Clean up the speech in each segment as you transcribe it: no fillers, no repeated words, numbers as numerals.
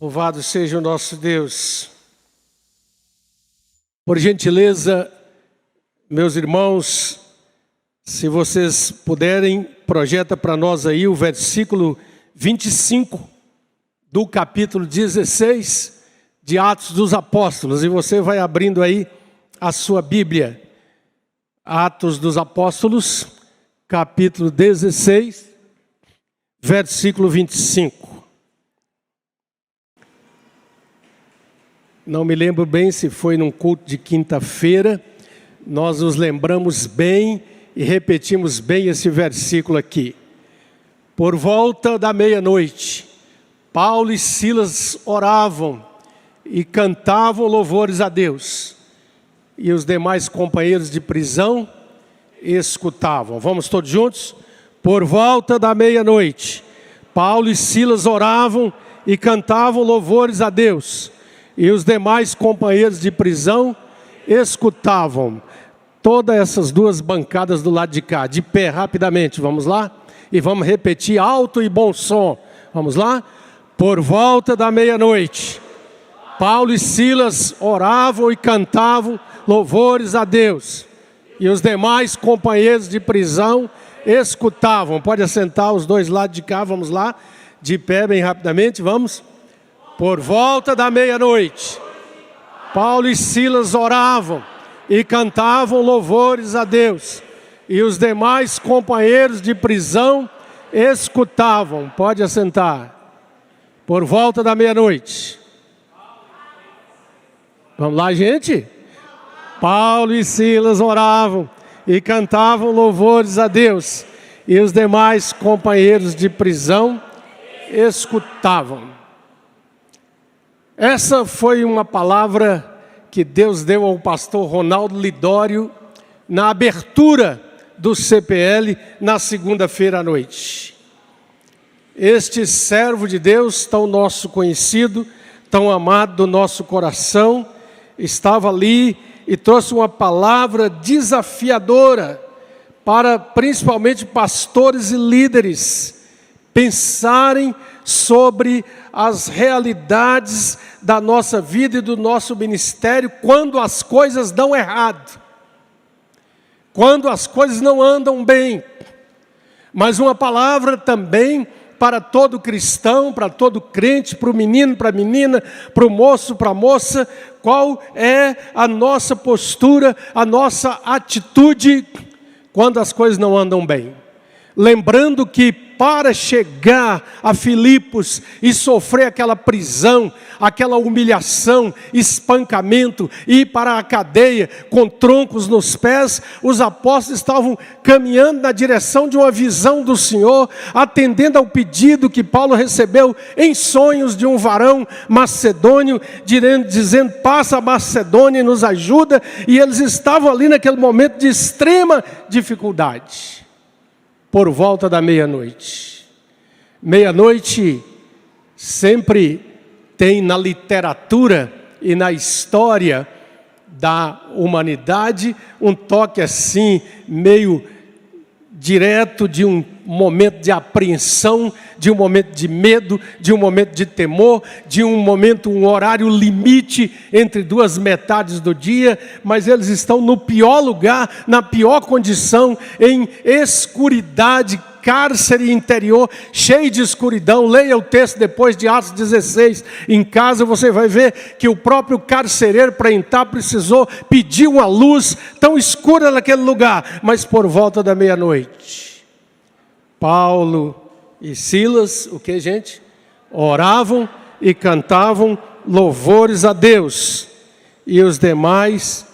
Louvado seja o nosso Deus. Por gentileza, meus irmãos, se vocês puderem, projeta para nós aí o versículo 25 do capítulo 16 de Atos dos Apóstolos. E você vai abrindo aí a sua Bíblia. Atos dos Apóstolos, capítulo 16, versículo 25. Não me lembro bem se foi num culto de quinta-feira. Nós nos lembramos bem e repetimos bem esse versículo aqui. Por volta da meia-noite, Paulo e Silas oravam e cantavam louvores a Deus. E os demais companheiros de prisão escutavam. Vamos todos juntos? Por volta da meia-noite, Paulo e Silas oravam e cantavam louvores a Deus. E os demais companheiros de prisão escutavam. Todas essas duas bancadas do lado de cá, de pé rapidamente, vamos lá? E vamos repetir alto e bom som. Vamos lá? Por volta da meia-noite, Paulo e Silas oravam e cantavam louvores a Deus. E os demais companheiros de prisão escutavam. Pode assentar os dois lados de cá, vamos lá? De pé bem rapidamente, vamos? Por volta da meia-noite, Paulo e Silas oravam e cantavam louvores a Deus. E os demais companheiros de prisão escutavam. Pode assentar. Por volta da meia-noite. Vamos lá, gente? Paulo e Silas oravam e cantavam louvores a Deus. E os demais companheiros de prisão escutavam. Essa foi uma palavra que Deus deu ao pastor Ronaldo Lidório na abertura do CPL na segunda-feira à noite. Este servo de Deus, tão nosso conhecido, tão amado do nosso coração, estava ali e trouxe uma palavra desafiadora para principalmente pastores e líderes pensarem sobre as realidades da nossa vida e do nosso ministério quando as coisas dão errado, quando as coisas não andam bem. Mas uma palavra também para todo cristão, para todo crente, para o menino, para a menina, para o moço, para a moça, qual é a nossa postura, a nossa atitude quando as coisas não andam bem. Lembrando que para chegar a Filipos e sofrer aquela prisão, aquela humilhação, espancamento, ir para a cadeia com troncos nos pés, os apóstolos estavam caminhando na direção de uma visão do Senhor, atendendo ao pedido que Paulo recebeu em sonhos de um varão macedônio, dizendo, passa a Macedônia e nos ajuda, e eles estavam ali naquele momento de extrema dificuldade. Por volta da meia-noite. Meia-noite sempre tem na literatura e na história da humanidade um toque assim, meio direto de um momento de apreensão, de um momento de medo, de um momento de temor, de um momento, um horário limite entre duas metades do dia, mas eles estão no pior lugar, na pior condição, em escuridade, cárcere interior, cheio de escuridão. Leia o texto depois de Atos 16, em casa você vai ver que o próprio carcereiro para entrar precisou pedir uma luz tão escura naquele lugar, mas por volta da meia-noite, Paulo e Silas, o que, gente? Oravam e cantavam louvores a Deus, e os demais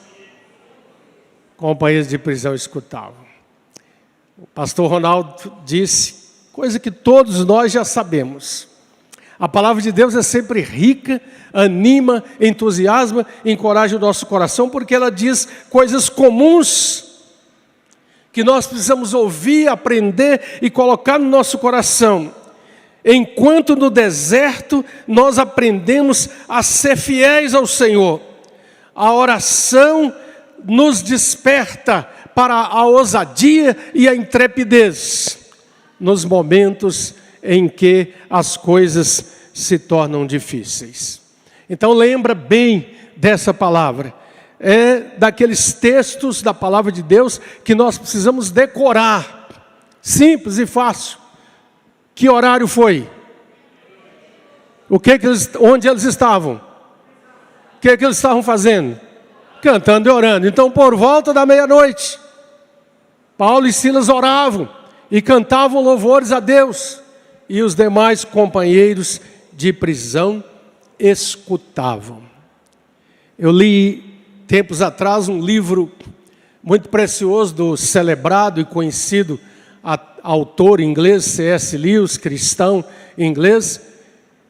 companheiros de prisão escutavam. O pastor Ronaldo disse, coisa que todos nós já sabemos. A palavra de Deus é sempre rica, anima, entusiasma, encoraja o nosso coração, porque ela diz coisas comuns que nós precisamos ouvir, aprender e colocar no nosso coração. Enquanto no deserto nós aprendemos a ser fiéis ao Senhor, a oração nos desperta para a ousadia e a intrepidez nos momentos em que as coisas se tornam difíceis. Então lembra bem dessa palavra. É daqueles textos da palavra de Deus que nós precisamos decorar. Simples e fácil. Que horário foi? Onde eles estavam? O que eles estavam fazendo? Cantando e orando. Então, por volta da meia-noite, Paulo e Silas oravam e cantavam louvores a Deus. E os demais companheiros de prisão escutavam. Eu li, tempos atrás, um livro muito precioso do celebrado e conhecido autor inglês, C.S. Lewis, cristão inglês.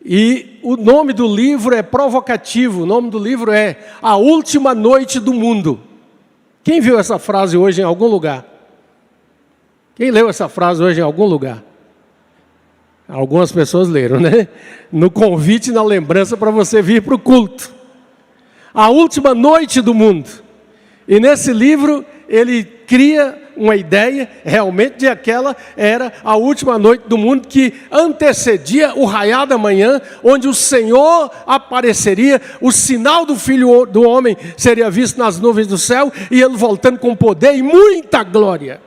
E o nome do livro é provocativo. O nome do livro é A Última Noite do Mundo. Quem viu essa frase hoje em algum lugar? Quem leu essa frase hoje em algum lugar? Algumas pessoas leram, né? No convite e na lembrança para você vir para o culto. A Última Noite do Mundo. E nesse livro ele cria uma ideia, realmente, de aquela era a última noite do mundo que antecedia o raiar da manhã, onde o Senhor apareceria, o sinal do Filho do Homem seria visto nas nuvens do céu, e ele voltando com poder e muita glória.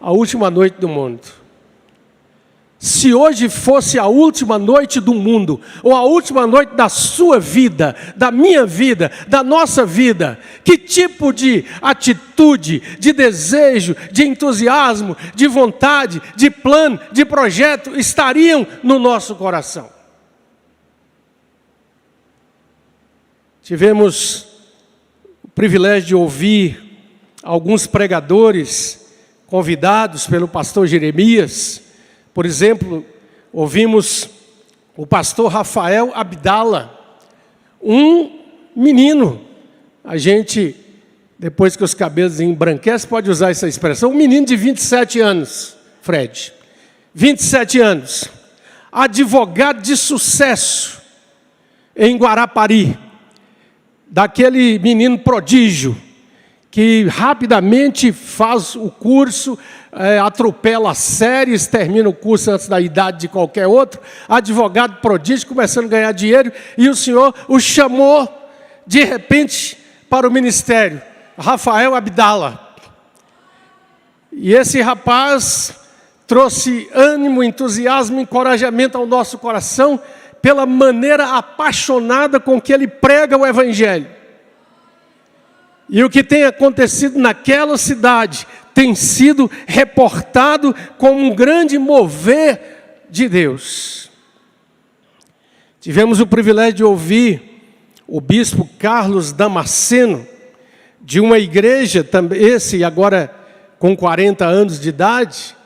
A última noite do mundo. Se hoje fosse a última noite do mundo, ou a última noite da sua vida, da minha vida, da nossa vida, que tipo de atitude, de desejo, de entusiasmo, de vontade, de plano, de projeto estariam no nosso coração? Tivemos o privilégio de ouvir alguns pregadores convidados pelo pastor Jeremias. Por exemplo, ouvimos o pastor Rafael Abdala, um menino. A gente, depois que os cabelos embranquecem, pode usar essa expressão. Um menino de 27 anos, Fred. 27 anos. Advogado de sucesso em Guarapari. Daquele menino prodígio, que rapidamente faz o curso, atropela as séries, termina o curso antes da idade de qualquer outro, advogado prodígio, começando a ganhar dinheiro, e o Senhor o chamou, de repente, para o ministério, Rafael Abdala. E esse rapaz trouxe ânimo, entusiasmo, encorajamento ao nosso coração, pela maneira apaixonada com que ele prega o Evangelho. E o que tem acontecido naquela cidade tem sido reportado como um grande mover de Deus. Tivemos o privilégio de ouvir o bispo Carlos Damasceno, de uma igreja, esse agora com 40 anos de idade,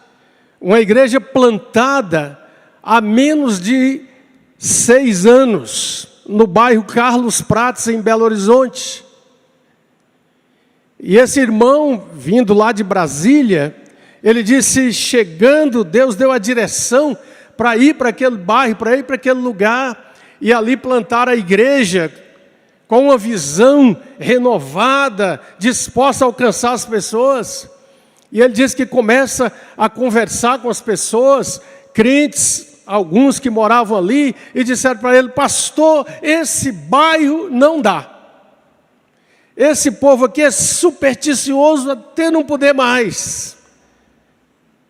uma igreja plantada há menos de 6 anos, no bairro Carlos Prates, em Belo Horizonte. E esse irmão, vindo lá de Brasília, ele disse, chegando, Deus deu a direção para ir para aquele bairro, para ir para aquele lugar, e ali plantar a igreja, com uma visão renovada, disposta a alcançar as pessoas. E ele disse que começa a conversar com as pessoas, crentes, alguns que moravam ali, e disseram para ele, pastor, esse bairro não dá. Esse povo aqui é supersticioso até não poder mais.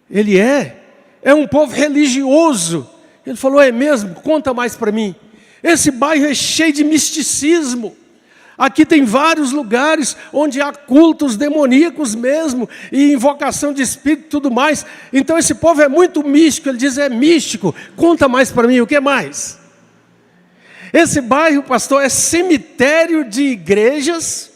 Ele é um povo religioso. Ele falou, é mesmo? Conta mais para mim. Esse bairro é cheio de misticismo. Aqui tem vários lugares onde há cultos demoníacos mesmo, e invocação de espírito e tudo mais. Então esse povo é muito místico. Ele diz, é místico. Conta mais para mim, o que mais? Esse bairro, pastor, é cemitério de igrejas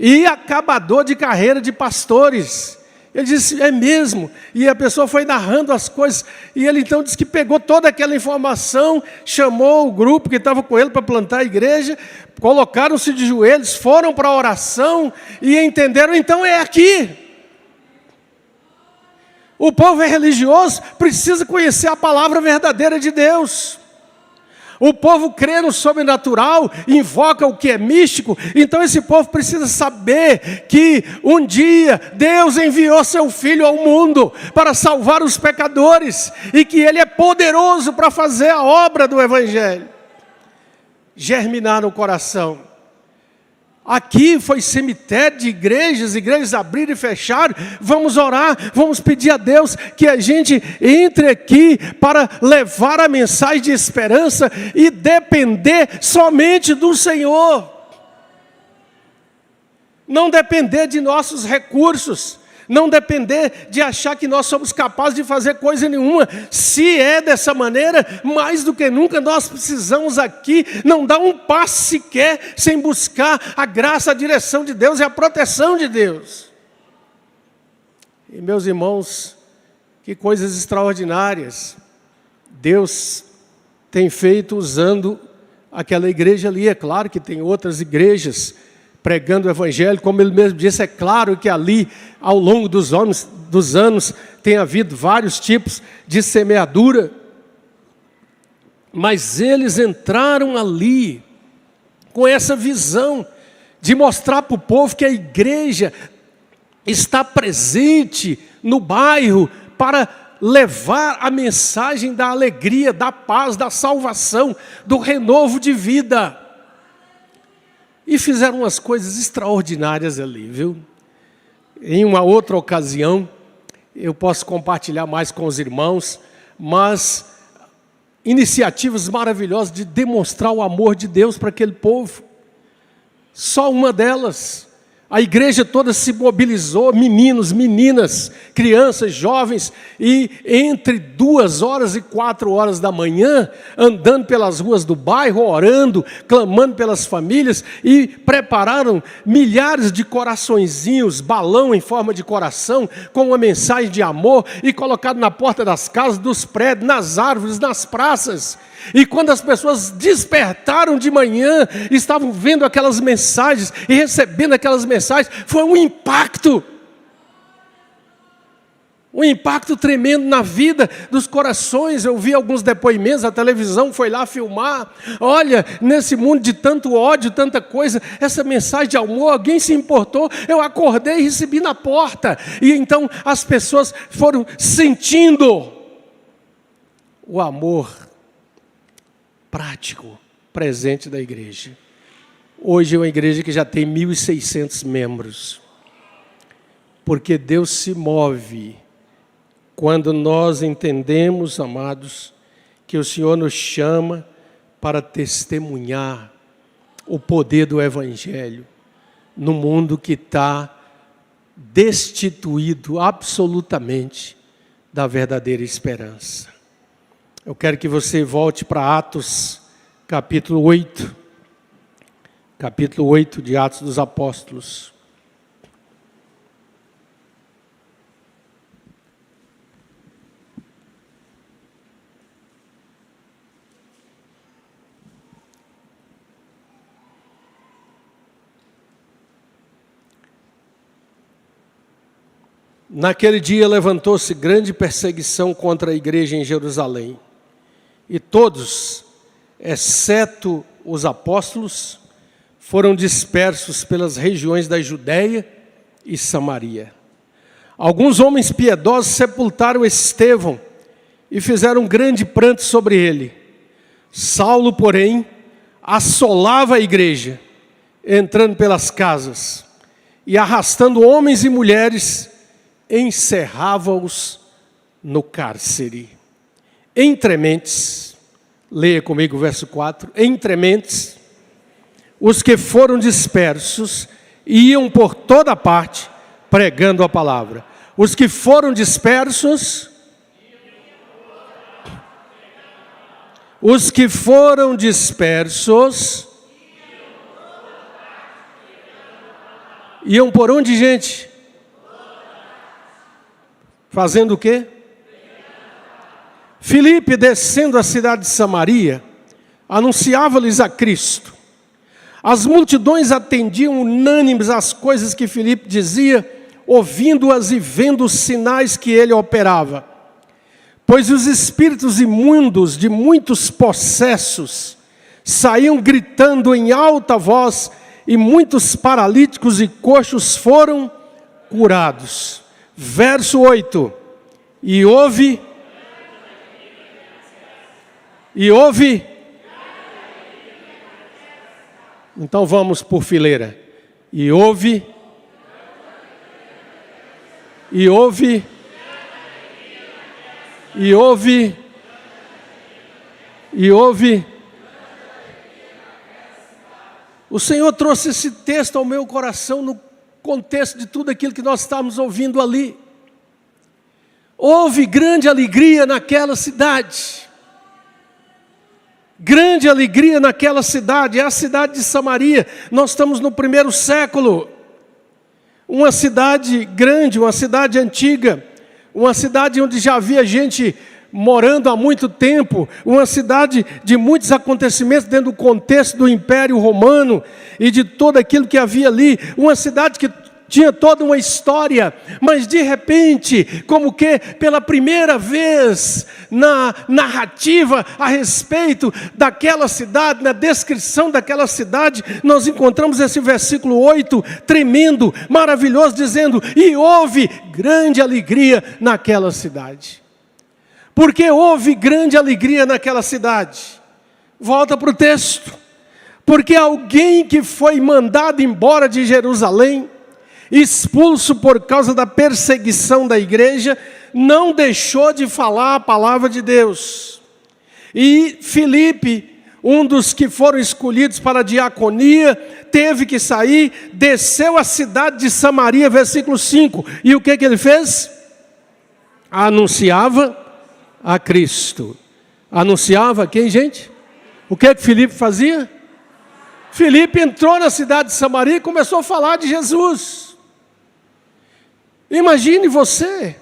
e acabador de carreira de pastores. Ele disse, é mesmo. E a pessoa foi narrando as coisas. E ele então disse que pegou toda aquela informação, chamou o grupo que estava com ele para plantar a igreja, colocaram-se de joelhos, foram para a oração e entenderam, então é aqui. O povo é religioso, precisa conhecer a palavra verdadeira de Deus. O povo crê no sobrenatural, invoca o que é místico. Então esse povo precisa saber que um dia Deus enviou seu Filho ao mundo para salvar os pecadores e que Ele é poderoso para fazer a obra do Evangelho germinar no coração. Aqui foi cemitério de igrejas, igrejas abriram e fecharam. Vamos orar, vamos pedir a Deus que a gente entre aqui para levar a mensagem de esperança e depender somente do Senhor. Não depender de nossos recursos, não depender de achar que nós somos capazes de fazer coisa nenhuma. Se é dessa maneira, mais do que nunca nós precisamos aqui não dar um passo sequer sem buscar a graça, a direção de Deus e a proteção de Deus. E meus irmãos, que coisas extraordinárias Deus tem feito usando aquela igreja ali. É claro que tem outras igrejas pregando o Evangelho, como ele mesmo disse. É claro que ali, ao longo dos anos, tem havido vários tipos de semeadura, mas eles entraram ali com essa visão de mostrar para o povo que a igreja está presente no bairro para levar a mensagem da alegria, da paz, da salvação, do renovo de vida. E fizeram umas coisas extraordinárias ali, viu? Em uma outra ocasião, eu posso compartilhar mais com os irmãos, mas iniciativas maravilhosas de demonstrar o amor de Deus para aquele povo. Só uma delas, a igreja toda se mobilizou, meninos, meninas, crianças, jovens, e entre 2 horas e 4 horas da manhã, andando pelas ruas do bairro, orando, clamando pelas famílias, e prepararam milhares de coraçõezinhos, balão em forma de coração, com uma mensagem de amor, e colocado na porta das casas, dos prédios, nas árvores, nas praças. E quando as pessoas despertaram de manhã, estavam vendo aquelas mensagens e recebendo aquelas mensagens, foi um impacto tremendo na vida dos corações. Eu vi alguns depoimentos, a televisão foi lá filmar. Olha, nesse mundo de tanto ódio, tanta coisa, essa mensagem de amor, alguém se importou, eu acordei e recebi na porta. E então as pessoas foram sentindo o amor prático, presente da igreja. Hoje é uma igreja que já tem 1.600 membros. Porque Deus se move quando nós entendemos, amados, que o Senhor nos chama para testemunhar o poder do Evangelho no mundo que está destituído absolutamente da verdadeira esperança. Eu quero que você volte para Atos, capítulo 8. Capítulo 8 de Atos dos Apóstolos. Naquele dia levantou-se grande perseguição contra a igreja em Jerusalém. E todos, exceto os apóstolos, foram dispersos pelas regiões da Judéia e Samaria. Alguns homens piedosos sepultaram Estevão e fizeram um grande pranto sobre ele. Saulo, porém, assolava a igreja, entrando pelas casas e arrastando homens e mulheres, encerrava-os no cárcere. Entre mentes, leia comigo o verso 4, entre mentes, os que foram dispersos iam por toda parte pregando a palavra. Os que foram dispersos, iam por onde, gente? Fazendo o quê? Filipe, descendo a cidade de Samaria, anunciava-lhes a Cristo. As multidões atendiam unânimes às coisas que Filipe dizia, ouvindo-as e vendo os sinais que ele operava. pois os espíritos imundos de muitos possessos saíam gritando em alta voz, e muitos paralíticos e coxos foram curados. Verso 8. E houve. Então vamos por fileira. E houve. O Senhor trouxe esse texto ao meu coração no contexto de tudo aquilo que nós estávamos ouvindo ali. Houve grande alegria naquela cidade. Grande alegria naquela cidade, é a cidade de Samaria. Nós estamos no 1º século. Uma cidade grande, uma cidade antiga, uma cidade onde já havia gente morando há muito tempo, uma cidade de muitos acontecimentos dentro do contexto do Império Romano e de tudo aquilo que havia ali, uma cidade que tinha toda uma história, mas de repente, como que pela primeira vez na narrativa a respeito daquela cidade, na descrição daquela cidade, nós encontramos esse versículo 8, tremendo, maravilhoso, dizendo: e houve grande alegria naquela cidade. Por que houve grande alegria naquela cidade? Volta para o texto. Porque alguém que foi mandado embora de Jerusalém, expulso por causa da perseguição da igreja, não deixou de falar a palavra de Deus. E Filipe, um dos que foram escolhidos para a diaconia, teve que sair, desceu à cidade de Samaria, versículo 5. E o que ele fez? Anunciava a Cristo. Anunciava quem, gente? O que Filipe fazia? Filipe entrou na cidade de Samaria e começou a falar de Jesus. Imagine você,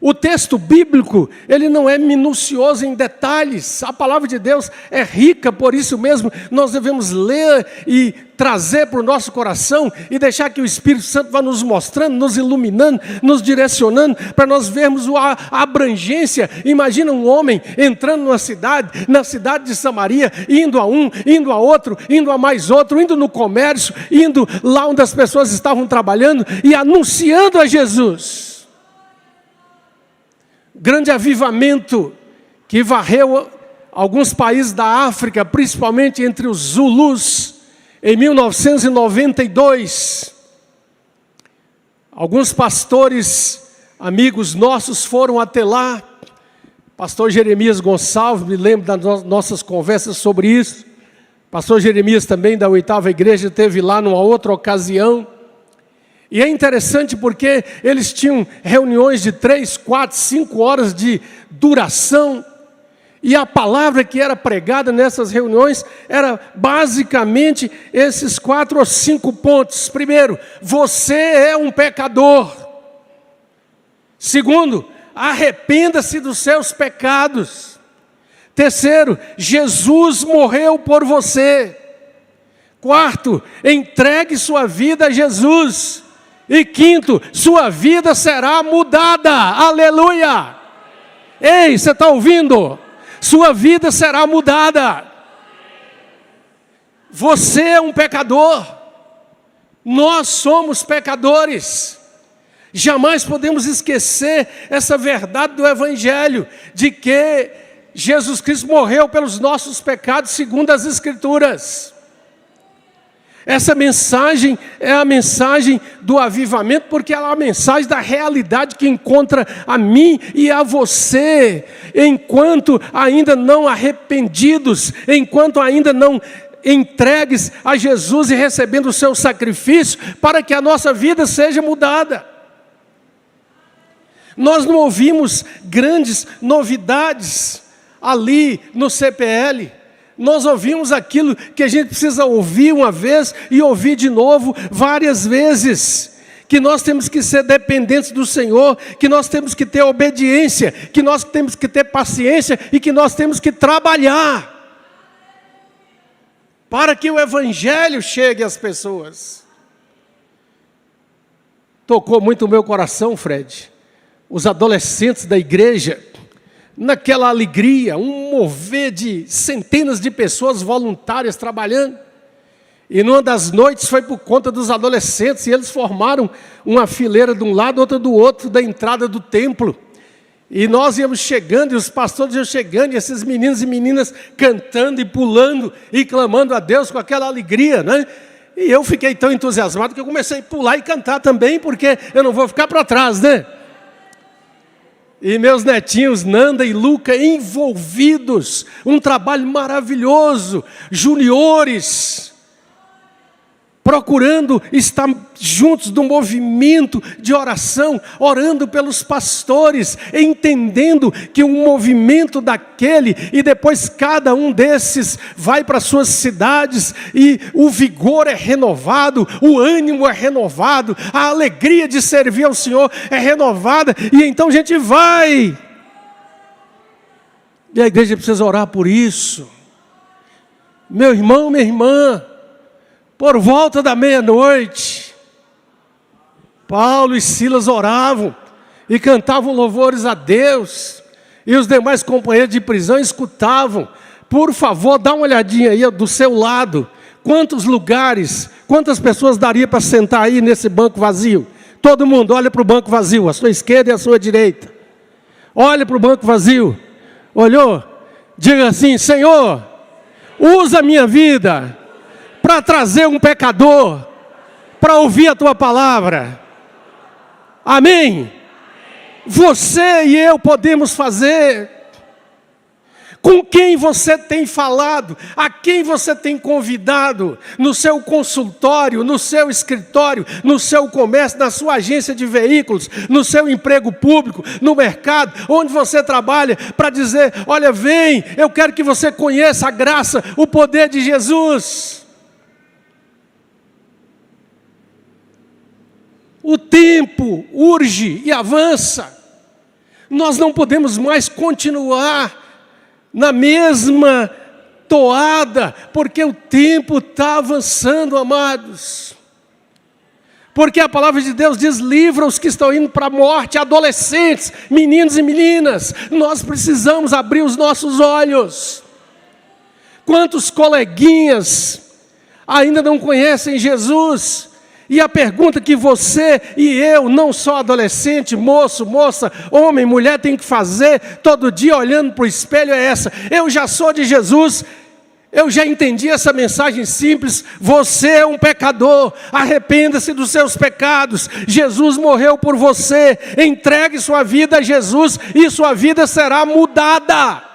o texto bíblico, ele não é minucioso em detalhes, a palavra de Deus é rica, por isso mesmo nós devemos ler e trazer para o nosso coração e deixar que o Espírito Santo vá nos mostrando, nos iluminando, nos direcionando, para nós vermos a abrangência. Imagina um homem entrando na cidade de Samaria, indo a um, indo a outro, indo a mais outro, indo no comércio, indo lá onde as pessoas estavam trabalhando e anunciando a Jesus. Grande avivamento que varreu alguns países da África, principalmente entre os Zulus, em 1992. Alguns pastores, amigos nossos, foram até lá. Pastor Jeremias Gonçalves, me lembro das nossas conversas sobre isso. Pastor Jeremias também, da 8ª igreja, esteve lá numa outra ocasião. E é interessante porque eles tinham reuniões de 3, 4, 5 horas de duração. E a palavra que era pregada nessas reuniões era basicamente esses 4 ou 5 pontos. Primeiro, você é um pecador. Segundo, arrependa-se dos seus pecados. Terceiro, Jesus morreu por você. Quarto, entregue sua vida a Jesus. E quinto, sua vida será mudada. Aleluia! Ei, você está ouvindo? Sua vida será mudada. Você é um pecador. Nós somos pecadores. Jamais podemos esquecer essa verdade do Evangelho, de que Jesus Cristo morreu pelos nossos pecados segundo as Escrituras. Essa mensagem é a mensagem do avivamento, porque ela é a mensagem da realidade que encontra a mim e a você, enquanto ainda não arrependidos, enquanto ainda não entregues a Jesus e recebendo o seu sacrifício, para que a nossa vida seja mudada. Nós não ouvimos grandes novidades ali no CPL. Nós ouvimos aquilo que a gente precisa ouvir uma vez e ouvir de novo várias vezes. Que nós temos que ser dependentes do Senhor, que nós temos que ter obediência, que nós temos que ter paciência e que nós temos que trabalhar para que o Evangelho chegue às pessoas. Tocou muito o meu coração, Fred. Os adolescentes da igreja naquela alegria, um mover de centenas de pessoas voluntárias trabalhando. E numa das noites foi por conta dos adolescentes, e eles formaram uma fileira de um lado, outra do outro, da entrada do templo. E nós íamos chegando, e os pastores iam chegando, e esses meninos e meninas cantando e pulando e clamando a Deus com aquela alegria, né? E eu fiquei tão entusiasmado que eu comecei a pular e cantar também, porque eu não vou ficar para trás, né? E meus netinhos, Nanda e Luca, envolvidos, um trabalho maravilhoso, juniores, procurando estar juntos do movimento de oração, orando pelos pastores, entendendo que um movimento daquele, e depois cada um desses vai para suas cidades, e o vigor é renovado, o ânimo é renovado, a alegria de servir ao Senhor é renovada, e então a gente vai. E a igreja precisa orar por isso. Meu irmão, minha irmã, por volta da meia-noite, Paulo e Silas oravam e cantavam louvores a Deus, e os demais companheiros de prisão escutavam. Por favor, dá uma olhadinha aí do seu lado, quantos lugares, quantas pessoas daria para sentar aí nesse banco vazio? Todo mundo olha para o banco vazio, a sua esquerda e a sua direita. Olha para o banco vazio, olhou? Diga assim: Senhor, usa a minha vida para trazer um pecador, para ouvir a Tua palavra. Amém? Você e eu podemos fazer. Com quem você tem falado, a quem você tem convidado, no seu consultório, no seu escritório, no seu comércio, na sua agência de veículos, no seu emprego público, no mercado, onde você trabalha, para dizer: olha, vem, eu quero que você conheça a graça, o poder de Jesus. O tempo urge e avança. Nós não podemos mais continuar na mesma toada, porque o tempo está avançando, amados. Porque a palavra de Deus diz: livra os que estão indo para a morte, adolescentes, meninos e meninas. Nós precisamos abrir os nossos olhos. Quantos coleguinhas ainda não conhecem Jesus? E a pergunta que você e eu, não só adolescente, moço, moça, homem, mulher, tem que fazer todo dia olhando para o espelho é essa: eu já sou de Jesus, eu já entendi essa mensagem simples, você é um pecador, arrependa-se dos seus pecados, Jesus morreu por você, entregue sua vida a Jesus e sua vida será mudada.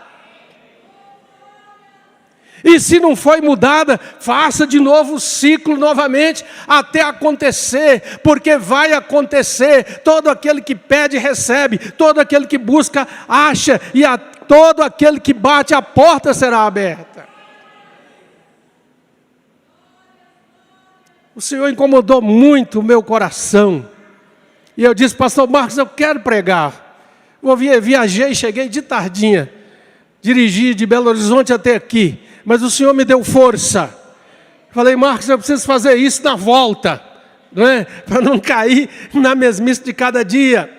E se não foi mudada, faça de novo o ciclo novamente, até acontecer, porque vai acontecer. Todo aquele que pede, recebe. Todo aquele que busca, acha. E a todo aquele que bate, a porta será aberta. O Senhor incomodou muito o meu coração. E eu disse: pastor Marcos, eu quero pregar. Viajei, cheguei de tardinha. Dirigi de Belo Horizonte até aqui. Mas o Senhor me deu força. Falei: Marcos, eu preciso fazer isso na volta, não é? Para não cair na mesmice de cada dia.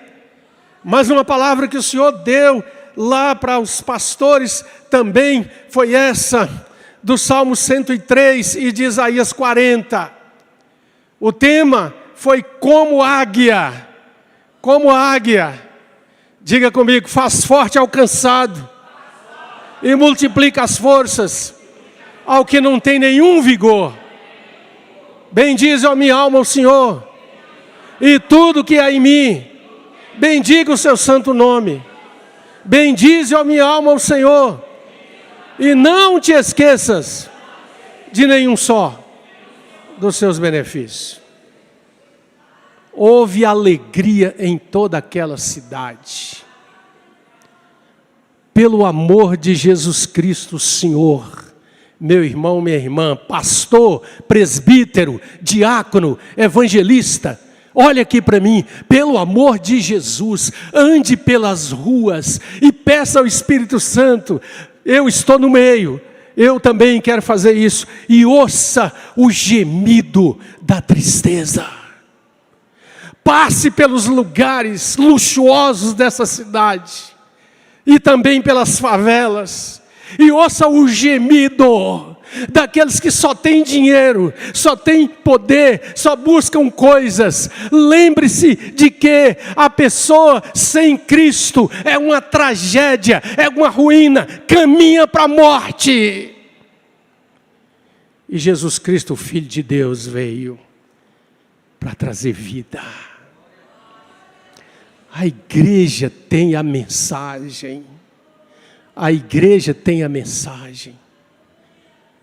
Mas uma palavra que o Senhor deu lá para os pastores também foi essa, do Salmo 103 e de Isaías 40. O tema foi como águia. Como águia. Diga comigo: faz forte ao cansado e multiplica as forças ao que não tem nenhum vigor. Bendize a minha alma o Senhor, e tudo que há em mim, bendiga o seu santo nome. Bendize a minha alma o Senhor, e não te esqueças de nenhum só dos seus benefícios. Houve alegria em toda aquela cidade. Pelo amor de Jesus Cristo, Senhor, meu irmão, minha irmã, pastor, presbítero, diácono, evangelista, olha aqui para mim, pelo amor de Jesus, ande pelas ruas e peça ao Espírito Santo: eu estou no meio, eu também quero fazer isso, e ouça o gemido da tristeza. Passe pelos lugares luxuosos dessa cidade. e também pelas favelas, e ouça o gemido daqueles que só têm dinheiro, só têm poder, só buscam coisas. Lembre-se de que a pessoa sem Cristo é uma tragédia, é uma ruína, caminha para a morte. E Jesus Cristo, o Filho de Deus, veio para trazer vida. A igreja tem a mensagem. A igreja tem a mensagem.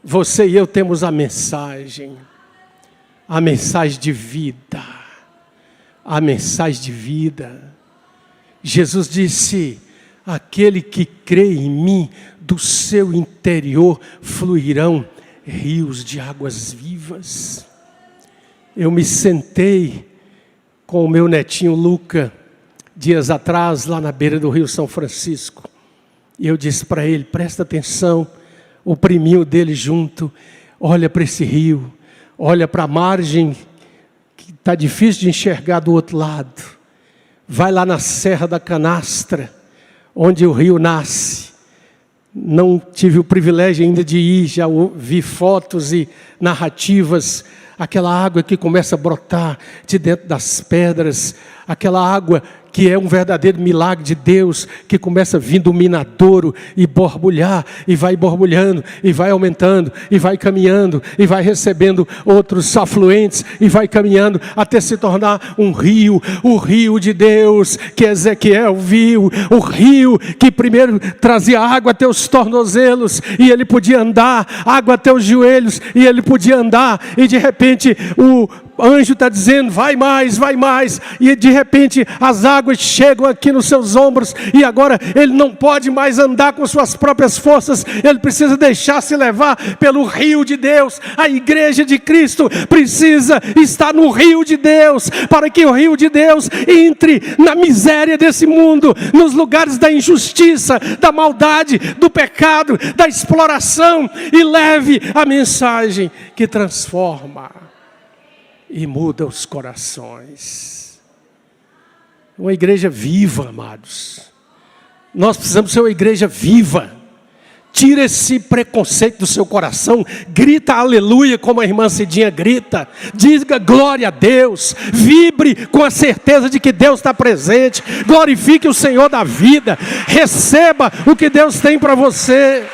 Você e eu temos a mensagem de vida, a mensagem de vida. Jesus disse: aquele que crê em mim, do seu interior fluirão rios de águas vivas. Eu me sentei com o meu netinho Luca, dias atrás, lá na beira do Rio São Francisco, e eu disse para ele: presta atenção. O priminho dele junto, olha para esse rio, olha para a margem, que está difícil de enxergar do outro lado. Vai lá na Serra da Canastra, onde o rio nasce. Não tive o privilégio ainda de ir, já vi fotos e narrativas. Aquela água que começa a brotar de dentro das pedras, aquela água que é um verdadeiro milagre de Deus, que começa vindo do minadouro e borbulhar, e vai borbulhando, e vai aumentando, e vai caminhando, e vai recebendo outros afluentes, e vai caminhando até se tornar um rio, o rio de Deus, que Ezequiel viu, o rio que primeiro trazia água até os tornozelos, e ele podia andar, água até os joelhos, e ele podia andar, e de repente o anjo está dizendo: vai mais, e de repente as águas chegam aqui nos seus ombros, e agora ele não pode mais andar com suas próprias forças, ele precisa deixar-se levar pelo rio de Deus. A igreja de Cristo precisa estar no rio de Deus, para que o rio de Deus entre na miséria desse mundo, nos lugares da injustiça, da maldade, do pecado, da exploração, e leve a mensagem que transforma e muda os corações. Uma igreja viva, amados. Nós precisamos ser uma igreja viva. Tira esse preconceito do seu coração. Grita aleluia como a irmã Cidinha grita. Diga glória a Deus. Vibre com a certeza de que Deus está presente. Glorifique o Senhor da vida. Receba o que Deus tem para você.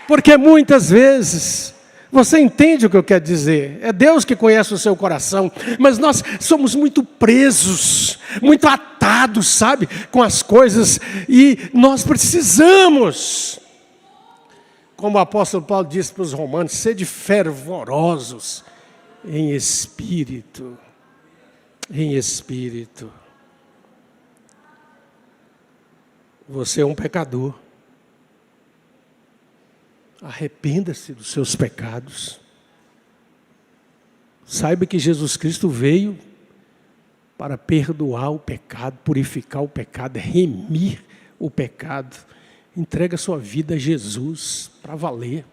Porque muitas vezes você entende o que eu quero dizer. É Deus que conhece o seu coração. Mas nós somos muito presos, muito atados, sabe, com as coisas. E nós precisamos, como o apóstolo Paulo disse para os romanos, sede fervorosos em espírito. Em espírito. Você é um pecador. Arrependa-se dos seus pecados. Saiba que Jesus Cristo veio para perdoar o pecado, purificar o pecado, remir o pecado. Entrega sua vida a Jesus para valer.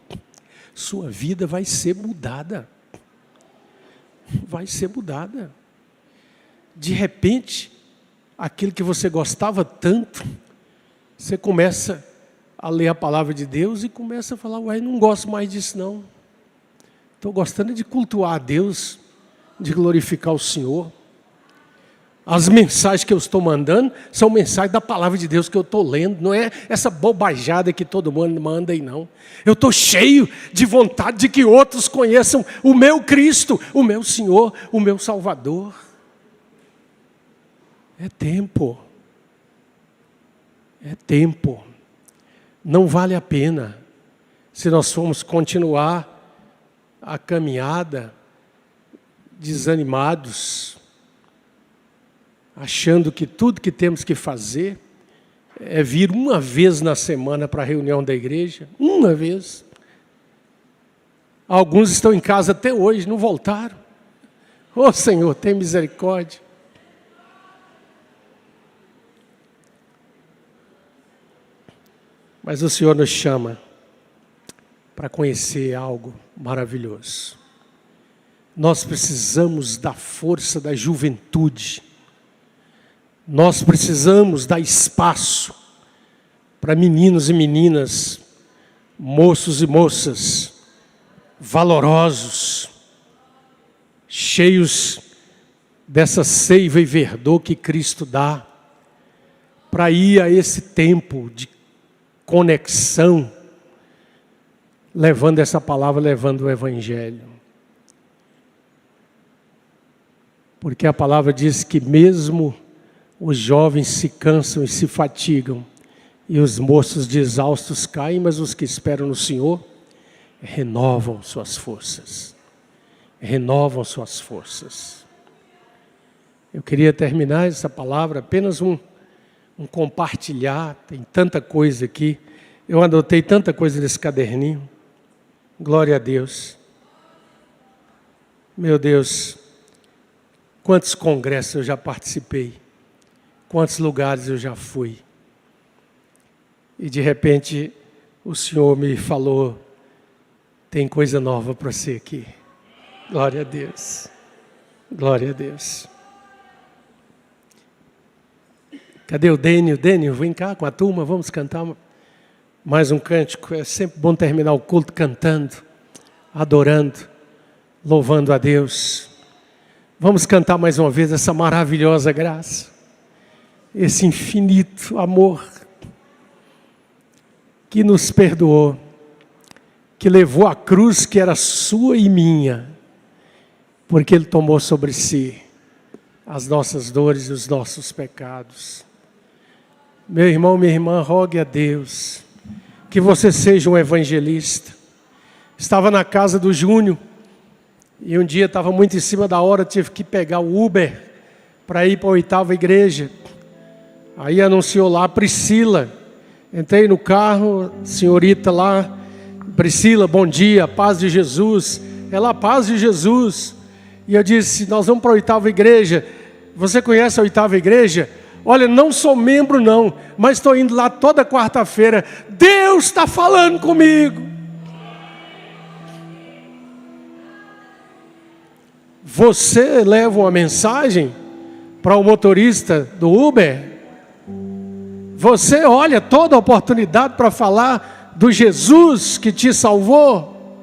Sua vida vai ser mudada. Vai ser mudada. De repente, aquilo que você gostava tanto, você começa a ler a palavra de Deus e começa a falar: uai, não gosto mais disso não. Estou gostando de cultuar a Deus, de glorificar o Senhor. As mensagens que eu estou mandando são mensagens da palavra de Deus que eu estou lendo. Não é essa bobajada que todo mundo manda aí não. Eu estou cheio de vontade de que outros conheçam o meu Cristo, o meu Senhor, o meu Salvador. É tempo. É tempo. Não vale a pena, se nós formos continuar a caminhada desanimados, achando que tudo que temos que fazer é vir uma vez na semana para a reunião da igreja, uma vez. Alguns estão em casa até hoje, não voltaram. Ô Senhor, tem misericórdia. Mas o Senhor nos chama para conhecer algo maravilhoso. Nós precisamos da força da juventude Nós precisamos dar espaço para meninos e meninas, moços e moças, valorosos, cheios dessa seiva e verdor que Cristo dá, para ir a esse tempo de conexão, levando essa palavra, levando o Evangelho. Porque a palavra diz que mesmo os jovens se cansam e se fatigam, e os moços de exaustos caem, mas os que esperam no Senhor renovam suas forças. Renovam suas forças. Eu queria terminar essa palavra, apenas um compartilhar, tem tanta coisa aqui. Eu anotei tanta coisa nesse caderninho. Glória a Deus. Meu Deus, quantos congressos eu já participei, quantos lugares eu já fui. E de repente o Senhor me falou, tem coisa nova para você aqui. Glória a Deus. Glória a Deus. Cadê o Dênio? Dênio, vem cá com a turma, vamos cantar mais um cântico. É sempre bom terminar o culto cantando, adorando, louvando a Deus. Vamos cantar mais uma vez essa maravilhosa graça, esse infinito amor que nos perdoou, que levou a cruz que era sua e minha, porque Ele tomou sobre si as nossas dores e os nossos pecados. Meu irmão, minha irmã, rogue a Deus que você seja um evangelista. Estava na casa do Júnior e um dia estava muito em cima da hora, tive que pegar o Uber para ir para a 8ª igreja. Aí anunciou lá, Priscila. Entrei no carro, senhorita lá, Priscila, bom dia, paz de Jesus. Ela, paz de Jesus. E eu disse, nós vamos para a 8ª igreja. Você conhece a 8ª igreja? Olha, não sou membro não, mas estou indo lá toda quarta-feira. Deus está falando comigo. Você leva uma mensagem para o motorista do Uber? Você olha toda oportunidade para falar do Jesus que te salvou?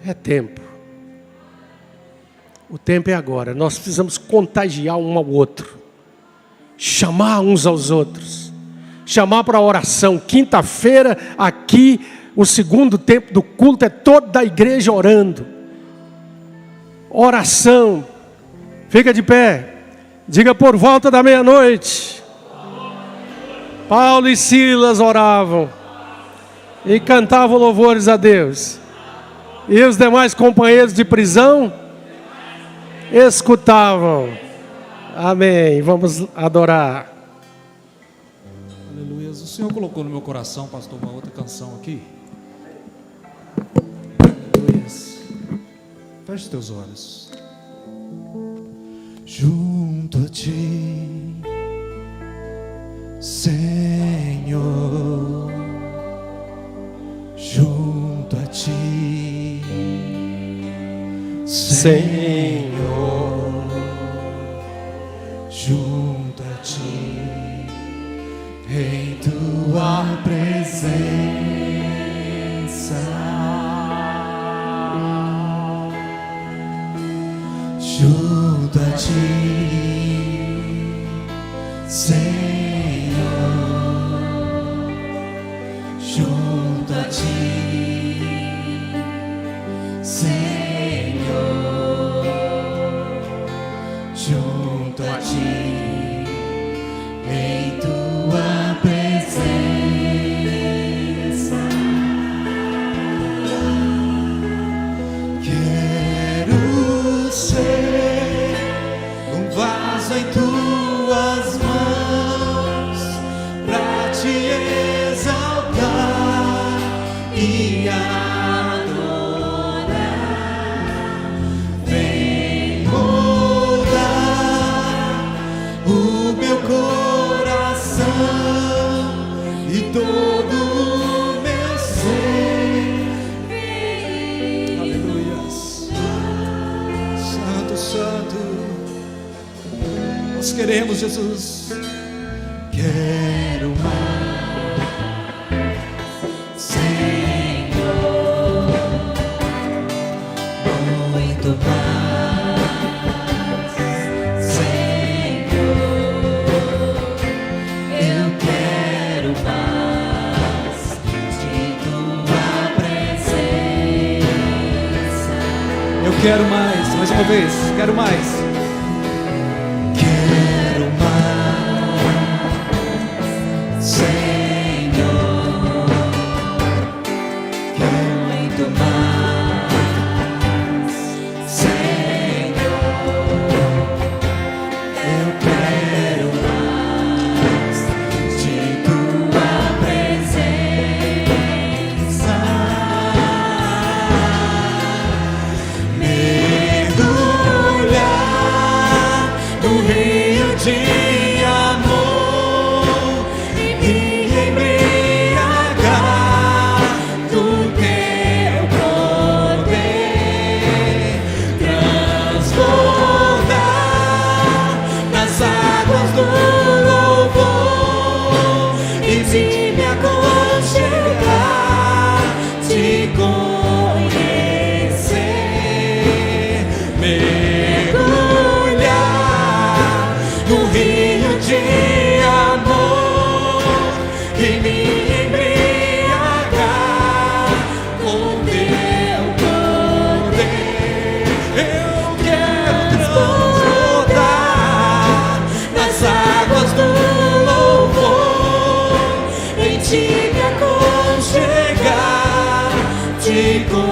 É tempo. O tempo é agora. Nós precisamos contagiar um ao outro. Chamar uns aos outros. Chamar para a oração. Quinta-feira, aqui, o segundo tempo do culto é toda a igreja orando. Oração. Fica de pé. Diga, por volta da meia-noite, Paulo e Silas oravam e cantavam louvores a Deus. E os demais companheiros de prisão escutavam. Amém. Vamos adorar. Aleluia. O Senhor colocou no meu coração, pastor, uma outra canção aqui. Aleluia. Feche teus olhos. Junto a ti, Senhor, junto a ti, Senhor, junto a ti, em tua presença, junto a ti, Senhor, junto a ti, Senhor, junto a ti, em tua presença, quero ser um vaso em tuas mãos, pra te exaltar e adorar. Vem moldar o meu coração e todo o meu ser. Aleluia. Santo, santo. queremos, Jesus. Quero mais, Senhor, muito mais, Senhor. Eu quero mais de tua presença. Eu quero mais uma vez, quero mais. Quero mais, Senhor, quero muito mais, Senhor. Eu quero mais de tua presença. Mergulhar no rio de amor e me embriagar do teu poder, transbordar nas águas do louvor e me aconchegar, te conhecer. Mergulhar no rio de amor e me embriagar com teu poder. Eu quero transbordar nas águas do louvor, em ti me aconchegar, te conhecer.